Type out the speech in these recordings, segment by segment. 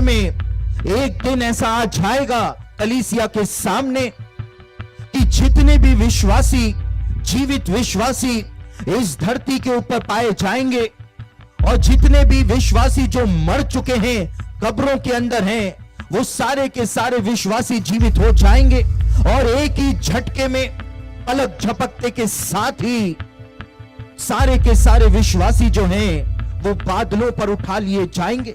भविष्य में एक दिन ऐसा आ जाएगा कलीसिया के सामने कि जितने भी विश्वासी, जीवित विश्वासी इस धरती के ऊपर पाए जाएंगे और जितने भी विश्वासी जो मर चुके हैं, कब्रों के अंदर हैं, वो सारे के सारे विश्वासी जीवित हो जाएंगे और एक ही झटके में, पलक झपकते के साथ ही सारे के सारे विश्वासी जो हैं वो बादलों पर उठा लिए जाएंगे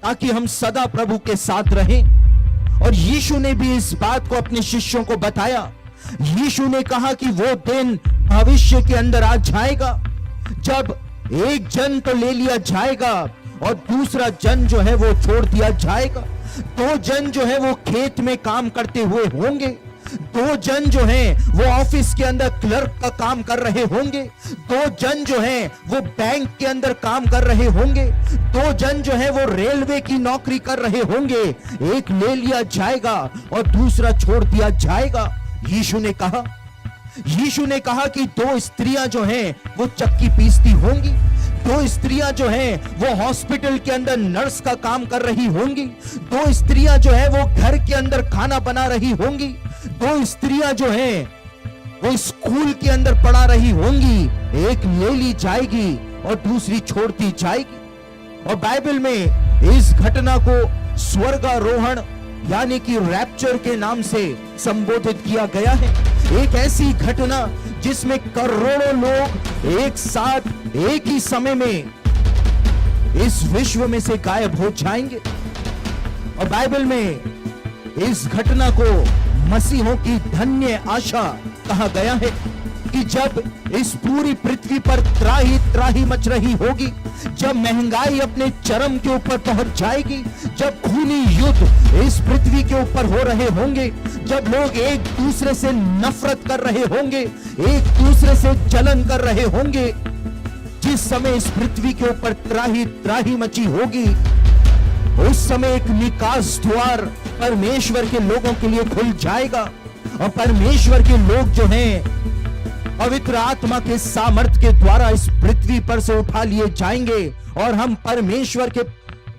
ताकि हम सदा प्रभु के साथ रहें। और यीशु ने भी इस बात को अपने शिष्यों को बताया। यीशु ने कहा कि वो दिन भविष्य के अंदर आ जाएगा जब एक जन तो ले लिया जाएगा और दूसरा जन जो है वो छोड़ दिया जाएगा। दो जन जो है वो खेत में काम करते हुए होंगे, दो जन जो हैं वो ऑफिस के अंदर क्लर्क का काम कर रहे होंगे, दो जन जो हैं वो बैंक के अंदर काम कर रहे होंगे, दो जन जो है वो रेलवे की नौकरी कर रहे होंगे। एक ले लिया जाएगा और दूसरा छोड़ दिया जाएगा। यीशु ने कहा कि दो स्त्रियां जो हैं वो चक्की पीसती होंगी, दो स्त्रियां जो हैं वो हॉस्पिटल के अंदर नर्स का काम कर रही होंगी, दो स्त्रियां जो है वो घर के अंदर खाना बना रही होंगी, दो स्त्रियां जो हैं वो स्कूल के अंदर पढ़ा रही होंगी। एक ले ली जाएगी और दूसरी छोड़ती जाएगी। और बाइबल में इस घटना को स्वर्गारोहण यानी कि रैप्चर के नाम से संबोधित किया गया है। एक ऐसी घटना जिसमें करोड़ों लोग एक साथ एक ही समय में इस विश्व में से गायब हो जाएंगे। और बाइबल में इस घटना को मसीहों की धन्य आशा कहा गया है कि जब इस पूरी पृथ्वी पर त्राही त्राही मच रही होगी, जब महंगाई अपने चरम के ऊपर पहुंच जाएगी, जब खूनी युद्ध इस पृथ्वी के ऊपर हो रहे होंगे, जब लोग एक दूसरे से नफरत कर रहे होंगे, एक दूसरे से जलन कर रहे होंगे, जिस समय इस पृथ्वी के ऊपर त्राही त्राही मची होगी, उस समय एक निकास द्वार परमेश्वर के लोगों के लिए खुल जाएगा और परमेश्वर के लोग जो हैं पवित्र आत्मा के सामर्थ के द्वारा इस पृथ्वी पर से उठा लिए जाएंगे और हम परमेश्वर के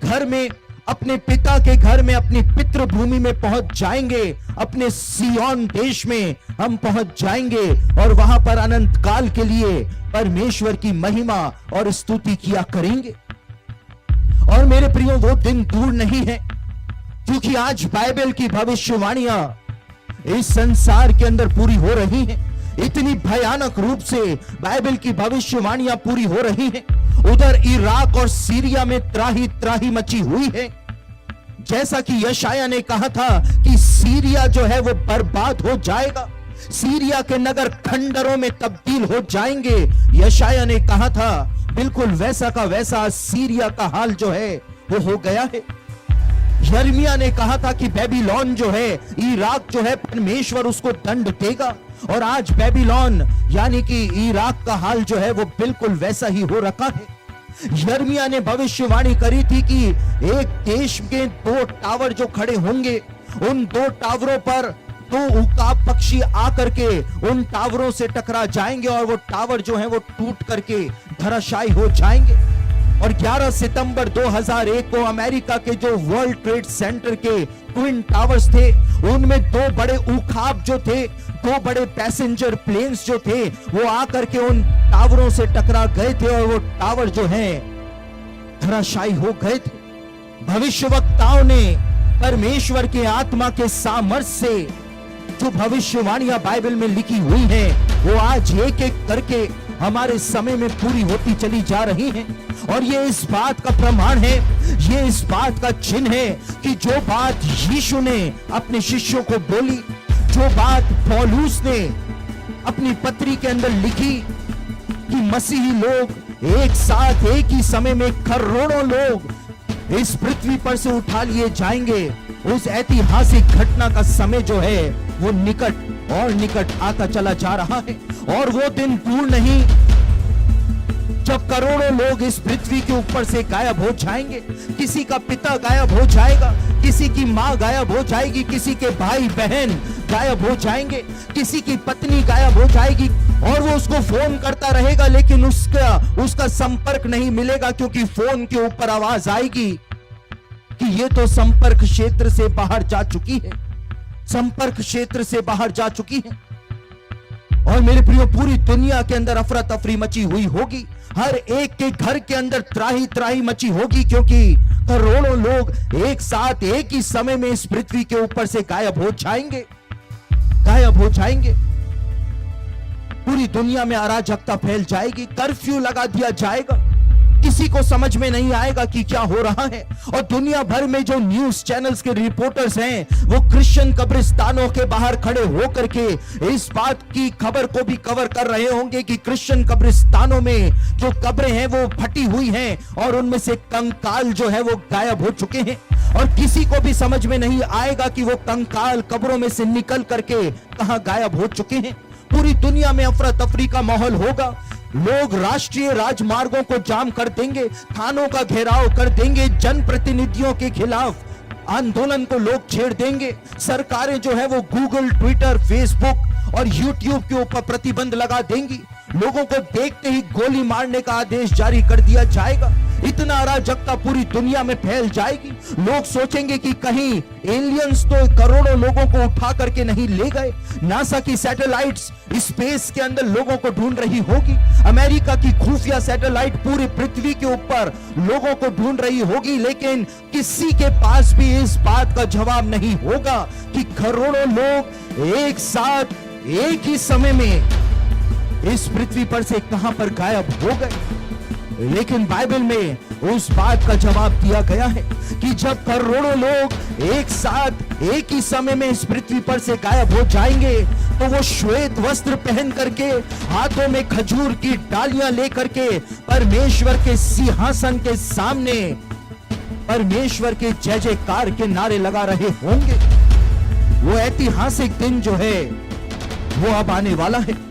घर में, अपने पिता के घर में, अपनी पितृभूमि में पहुंच जाएंगे। अपने सिय्योन देश में हम पहुंच जाएंगे और वहां पर अनंत काल के लिए परमेश्वर की महिमा और स्तुति किया करेंगे। और मेरे प्रियो, वो दिन दूर नहीं है क्योंकि आज बाइबल की भविष्यवाणियां इस संसार के अंदर पूरी हो रही हैं। इतनी भयानक रूप से बाइबल की भविष्यवाणियां पूरी हो रही हैं। उधर इराक और सीरिया में त्राही त्राही मची हुई है। जैसा कि यशाया ने कहा था कि सीरिया जो है वो बर्बाद हो जाएगा, सीरिया के नगर खंडरों में तब्दील हो जाएंगे। यशाया ने कहा था बिल्कुल वैसा का वैसा सीरिया का हाल जो है वो हो गया है। यिर्मयाह ने कहा था कि बेबीलोन जो है, इराक जो है, परमेश्वर उसको दंड देगा। और आज बेबीलोन यानी कि इराक का हाल जो है वो बिल्कुल वैसा ही हो रखा है। यिर्मयाह ने भविष्यवाणी करी थी कि एक देश के दो टावर जो खड़े होंगे, उन दो टावरों पर दो उकाब पक्षी आकर के उन टावरों से टकरा जाएंगे और वो टावर जो है वो टूट करके धराशायी हो जाएंगे। और 11 सितंबर 2001 को अमेरिका के जो वर्ल्ड ट्रेड सेंटर के ट्विन टावर्स थे, उनमें दो बड़े उखाब जो थे, दो बड़े पैसेंजर प्लेन्स जो थे, वो आकर के उन टावरों से टकरा गए थे और वो टावर जो है धराशायी हो गए थे। भविष्यवक्ताओं ने परमेश्वर के आत्मा के सामर्थ्य से जो भविष्यवाणियां बाइबल में लिखी हुई हैं, वो आज एक एक करके हमारे समय में पूरी होती चली जा रही हैं। और ये इस बात का प्रमाण है, ये इस बात का चिन्ह है कि जो बात यीशु ने अपने शिष्यों को बोली, जो बात पौलुस ने अपनी पत्री के अंदर लिखी कि मसीही लोग एक साथ एक ही समय में करोड़ों लोग इस पृथ्वी पर से उठा लिए जाएंगे, उस ऐतिहासिक घटना का समय जो है वो निकट और निकट आता चला जा रहा है। और वो दिन दूर नहीं जब करोड़ों लोग इस पृथ्वी के ऊपर से गायब हो जाएंगे। किसी का पिता गायब हो जाएगा, किसी की माँ गायब हो जाएगी, किसी के भाई बहन गायब हो जाएंगे, किसी की पत्नी गायब हो जाएगी और वो उसको फोन करता रहेगा लेकिन उसका संपर्क नहीं मिलेगा क्योंकि फोन के ऊपर आवाज आएगी कि ये तो संपर्क क्षेत्र से बाहर जा चुकी है, संपर्क क्षेत्र से बाहर जा चुकी है। और मेरे प्रियो, पूरी दुनिया के अंदर अफरा तफरी मची हुई होगी, हर एक के घर के अंदर त्राही त्राही मची होगी, क्योंकि करोड़ों लोग एक साथ एक ही समय में इस पृथ्वी के ऊपर से गायब हो जाएंगे, गायब हो जाएंगे। पूरी दुनिया में अराजकता फैल जाएगी, कर्फ्यू लगा दिया जाएगा, किसी को समझ में नहीं आएगा कि क्या हो रहा है। और दुनिया भर में जो न्यूज चैनल्स के रिपोर्टर्स हैं, वो क्रिश्चियन कब्रिस्तानों के बाहर खड़े होकर के इस बात की खबर को भी कवर कर रहे होंगे कि क्रिश्चियन कब्रिस्तानों में जो कब्रें हैं वो फटी हुई हैं और उनमें से कंकाल जो है वो गायब हो चुके हैं। और किसी को भी समझ में नहीं आएगा कि वो कंकाल कब्रों में से निकल करके कहां गायब हो चुके हैं। पूरी दुनिया में अफरा तफरी का माहौल होगा, लोग राष्ट्रीय राजमार्गों को जाम कर देंगे, थानों का घेराव कर देंगे, जनप्रतिनिधियों के खिलाफ आंदोलन को लोग छेड़ देंगे। सरकारें जो है वो गूगल, ट्विटर, फेसबुक और यूट्यूब के ऊपर प्रतिबंध लगा देंगी, लोगों को देखते ही गोली मारने का आदेश जारी कर दिया जाएगा। इतना अराजकता पूरी दुनिया में फैल जाएगी। लोग सोचेंगे कि कहीं एलियंस तो करोड़ों लोगों को उठा करके नहीं ले गए। नासा की सैटेलाइट्स स्पेस के अंदर लोगों को ढूंढ रही होगी, अमेरिका की खुफिया सैटेलाइट पूरी पृथ्वी के ऊपर लोगों को ढूंढ रही होगी, लेकिन किसी के पास भी इस बात का जवाब नहीं होगा कि करोड़ों लोग एक साथ एक ही समय में इस पृथ्वी पर से कहां पर गायब हो गए। लेकिन बाइबल में उस बात का जवाब दिया गया है कि जब करोड़ों लोग एक साथ एक ही समय में इस पृथ्वी पर से गायब हो जाएंगे, तो वो श्वेत वस्त्र पहन करके, हाथों में खजूर की डालियां लेकर के परमेश्वर के सिंहासन के सामने परमेश्वर के जय जयकार के नारे लगा रहे होंगे। वो ऐतिहासिक दिन जो है वो अब आने वाला है।